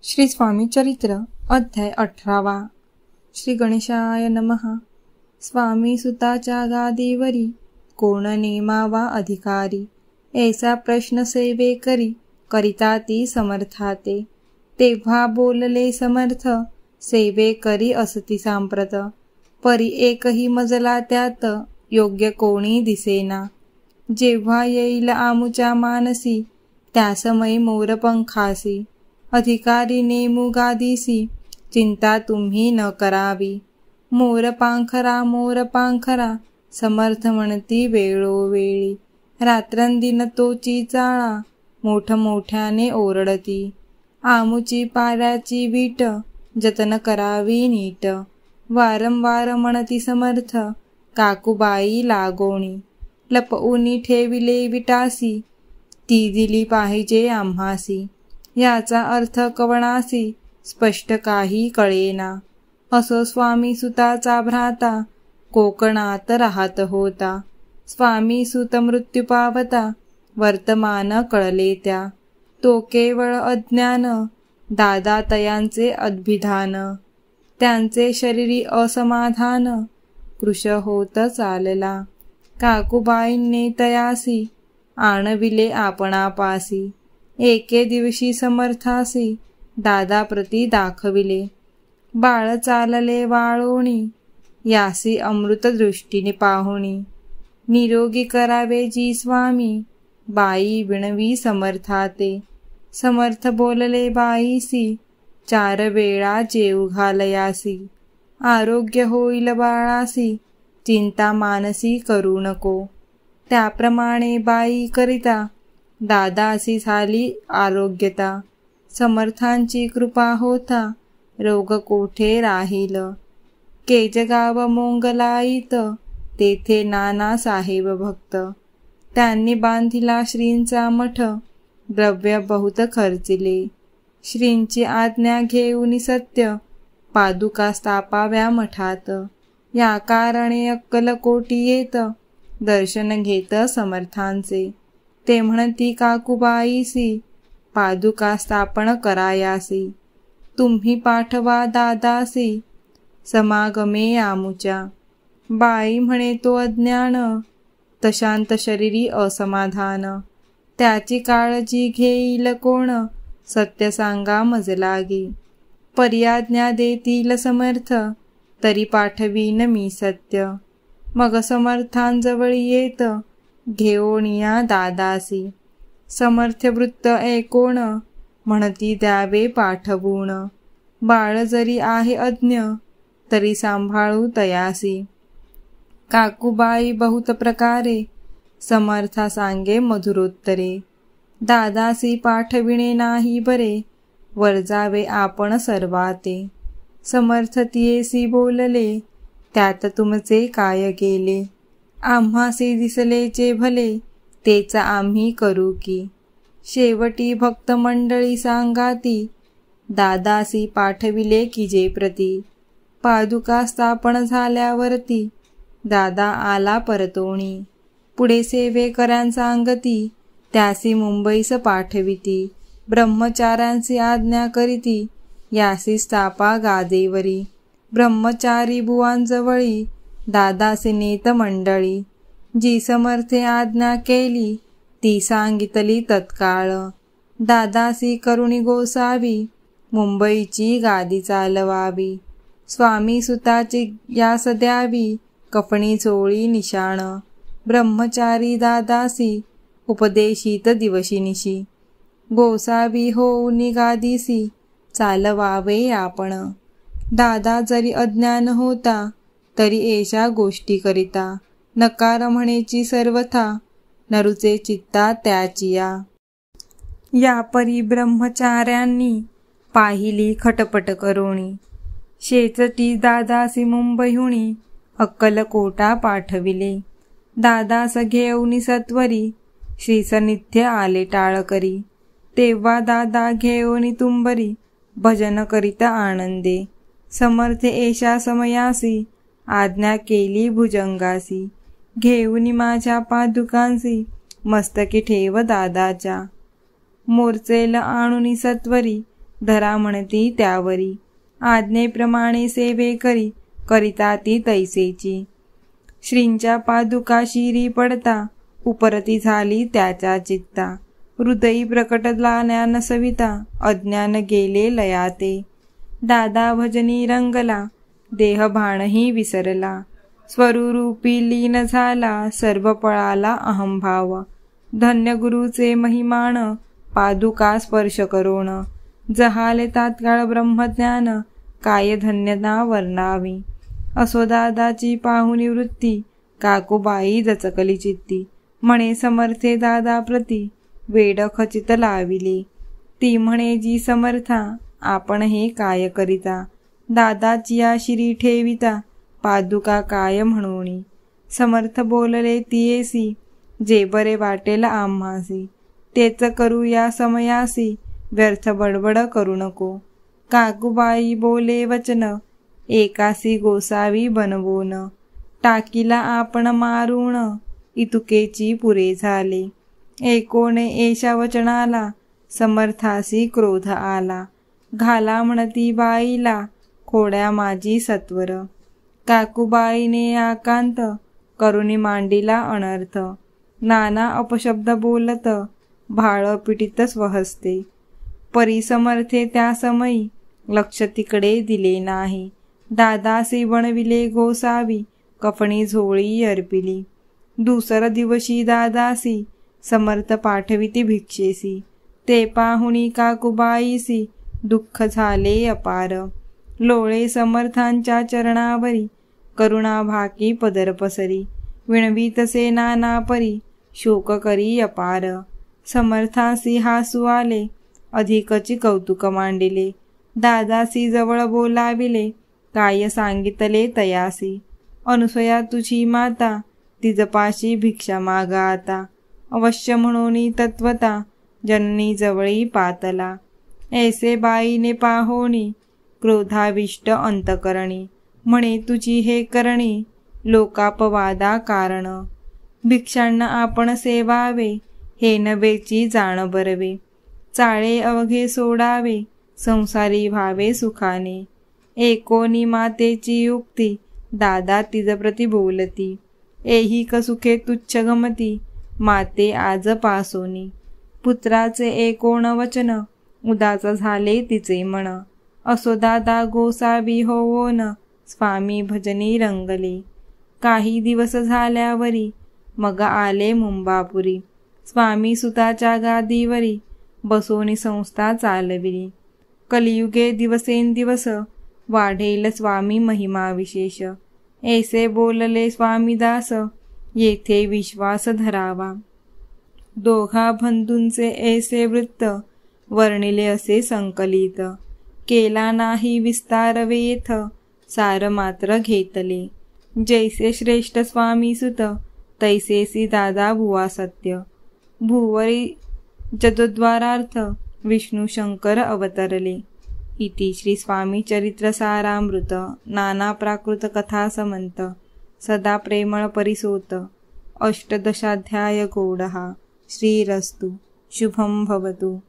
श्री स्वामी चरित्र अध्याय 18. श्री गणेशाय नमः. स्वामी सुताच्या गादीवरी कोण नेमावा अधिकारी, ऐसा प्रश्न सेवे करी करिता ती समर्थाते. तेव्हा बोलले समर्थ, सेवे करी असती सांप्रत. परी एकही मजला त्यात योग्य कोणी दिसेना. जेव्हा येईल आमुच्या मानसी, त्या समयी मोरपंखासी. अधिकारी नेमू गादीसी, चिंता तुम्ही न करावी. मोर पांखरा समर्थ म्हणती वेळोवेळी. रात्रंदिन तोची चाळा, मोठमोठ्याने ओरडती. आमुची पाऱ्याची वीट, जतन करावी नीट. वारंवार म्हणती समर्थ, काकूबाई लागोणी. लपवूनी ठेविले विटासी, ती दिली पाहिजे आम्हासी. याचा अर्थ कवणासी, स्पष्ट काही कळेना. असो स्वामी सुताचा भ्राता, कोकणात राहत होता. स्वामी सुत मृत्यू पावता, वर्तमान कळले त्या. तो केवळ अज्ञान, दादा तयांचे अभिधान. त्यांचे शरीरी असमाधान, कृश होत चालला. काकूबाईंनी तयासी, आणविले आपणापासी. एके दिवशी समर्थासी, दादा प्रती दाखविले. बाळ चालले वाळोणी, यासी अमृत दृष्टीने पाहुणी. निरोगी करावे जी स्वामी, बाई विणवी समर्थाते. समर्थ बोलले बाईसी, 4 वेळा जेव घालयासी. आरोग्य होईल बाळासी, चिंता मानसी करू नको. त्याप्रमाणे बाई करिता, दादासी झाली आरोग्यता. समर्थांची कृपा होता, रोग कोठे राहील. केजगाव मोंगलाईत, तेथे नाना साहेब भक्त. त्यांनी बांधिला श्रींचा मठ, द्रव्य बहुत खर्चिले. श्रींची आज्ञा घेऊन सत्य, पादुका स्थापाव्या मठात. या कारणे अक्कलकोटी येत, दर्शन घेत समर्थांचे. ते म्हणती काकूबाईसी, पादुका स्थापन करायासी. तुम्ही पाठवा दादासी, समागमे आमुच्या. बाई म्हणे तो अज्ञान, तशांत शरीरी असमाधान. त्याची काळजी घेईल कोण, सत्य सांगा मज लागी. पर्याज्ञा देतील समर्थ, तरी पाठवीन मी सत्य. मग समर्थांजवळ येत, घेऊन या दादासी. समर्थ वृत्त ऐकोण, म्हणती द्यावे पाठवून. बाळ जरी आहे अज्ञ, तरी सांभाळू तयासी. काकूबाई बहुत प्रकारे, समर्था सांगे मधुरोत्तरे. दादासी पाठविणे नाही बरे, वर जावे आपण सर्वाते. समर्थ तियेसी बोलले, त्यात तुमचे काय गेले. आम्हासी दिसलेचे भले, तेच आम्ही करू की. शेवटी भक्त मंडळी सांगाती, दादासी पाठविले की जे प्रती. पादुका स्थापन झाल्यावरती, दादा आला परतोणी. पुढे सेवेकऱ्यांसांगती, त्यासी मुंबईस पाठविती. ब्रह्मचाऱ्यांची आज्ञा करीती, यासी स्थापा गादेवरी. ब्रह्मचारी बुवांजवळी, दादासी नेत मंडळी. जी समर्थे आज्ञा केली, ती सांगितली तत्काळ. दादासी करुणी गोसावी, मुंबईची गादी चालवावी. स्वामी सुताची यास द्यावी, कफणी चोळी निशाण. ब्रह्मचारी दादासी, उपदेशित दिवशीनिशी. गोसावी होऊनी गादीसी, चालवावे आपण. दादा जरी अज्ञान होता, तरी एशा गोष्टी करिता. नकार म्हणेची सर्वथा, नरुचे चित्ता त्याचिया. या परी ब्रह्मचार्यांनी, पाहिली खटपट करोणी. शेचटी दादासी मुंबईहुणी, अक्कलकोटा पाठविले. दादास घेऊनी सत्वरी, श्रीसनिध्य आले टाळकरी. तेव्हा दादा घेऊनी तुंबरी, भजन करीत आनंदे. समर्थ एशा समयासी, आज्ञा केली भुजंगासी. घेऊनी माझ्या पादुकांसी, मस्तकी ठेव दादाच्या. मोरचेल आणुनी सत्वरी, धरा म्हणती त्यावरी, आज्ञेप्रमाणे सेवे करी, करिता ती तैसेची. श्रींच्या पादुका शिरी पडता, उपरती झाली त्याच्या चित्ता. हृदयी प्रकटला ज्ञान सविता, अज्ञान गेले लयाते. दादा भजनी रंगला, देह भानही विसरला. स्वरूपी लीन झाला, सर्व पळाला अहंभाव. धन्य गुरुचे महिमान, पादुका स्पर्श करोण. जहाले तात्काळ ब्रह्मज्ञान, काय धन्यता वर्णावी. असो दादाची पाहुनी वृत्ती, काकूबाई दचकली चित्ती. म्हणे समर्थे दादा प्रती, वेड खचित लाविले. ती म्हणे जी समर्था, आपण हे काय करिता. दादाची या शिरी ठेविता, पादुका काय म्हणोनी. समर्थ बोलले तियेसी, जे बरे वाटेल आम्हासी. तेच करू या समयासी, व्यर्थ बडबड करू नको. काकूबाई बोले वचन, एकासी गोसावी बनवून. टाकीला आपण मारून, इतुकेची पुरे झाले. एकोणे एशा वचनाला, समर्थासी क्रोध आला. घाला म्हणती बाईला, खोड्या माझी सत्वर. काकूबाईने आकांत, करुणी मांडीला अनर्थ. नाना अपशब्द बोलत, भाळ पिटीत स्वहस्ते. परिसमर्थे त्या समयी, लक्ष तिकडे दिले नाही. दादासी बनविले गोसावी, कफणी झोळी अर्पिली. दुसर दिवशी दादासी, समर्थ पाठविती भिक्षेसी. ते पाहुणी काकूबाईसी, दुःख झाले अपार. लोळे समर्थांच्या चरणावरी, करुणा भाकी पदर पसरी. विणवीतसे नाना परी, शोक करी अपार. समर्थासी हासू आले, अधिकची कौतुक मांडिले. दादासी जवळ बोलाविले, काय सांगितले तयासी. अनुसया तुझी माता, तिजपाशी भिक्षा मागा आता. अवश्य म्हणून तत्वता, जननी जवळी पातला. ऐसे बाईने पाहोनी, क्रोधाविष्ट अंतकरणी. म्हणे तुझी हे करणी, लोकापवादा कारण. भिक्षांना आपण सेवावे, हे नवेची जाण बरवे. चाळे अवघे सोडावे, संसारी व्हावे सुखाने. एकोनी मातेची युक्ती, दादा तिजप्रती बोलती. ऐहिक सुखे तुच्छ गमती, माते आज पासोनी. पुत्राचे एकोण वचन, उदाच झाले तिचे मन. असो दादा गोसावी होवोन, स्वामी भजनी रंगले. काही दिवस झाल्यावरी, मग आले मुंबापुरी. स्वामी सुताच्या गादीवरी, बसोनी संस्था चालविली. कलियुगे दिवसेंदिवस, वाढेल स्वामी महिमा विशेष. ऐसे बोलले स्वामीदास, येथे विश्वास धरावा. दोघा बंधूंचे ऐसे वृत्त, वर्णिले असे संकलित. केला नाही विस्तार वेथ, सार मात्र घेतले. जैसे श्रेष्ठ स्वामी सुत, तैसेसी दादा भुवा सत्य. भुवरी जदोद्वारार्थ, विष्णू शंकर अवतरले. इति श्री स्वामी चरित्र सारामृत नाना प्राकृत कथा समंत. सदा प्रेमळ परिसोत. अष्टदशाध्याय गौडः. श्रीरस्तु शुभं भवतु.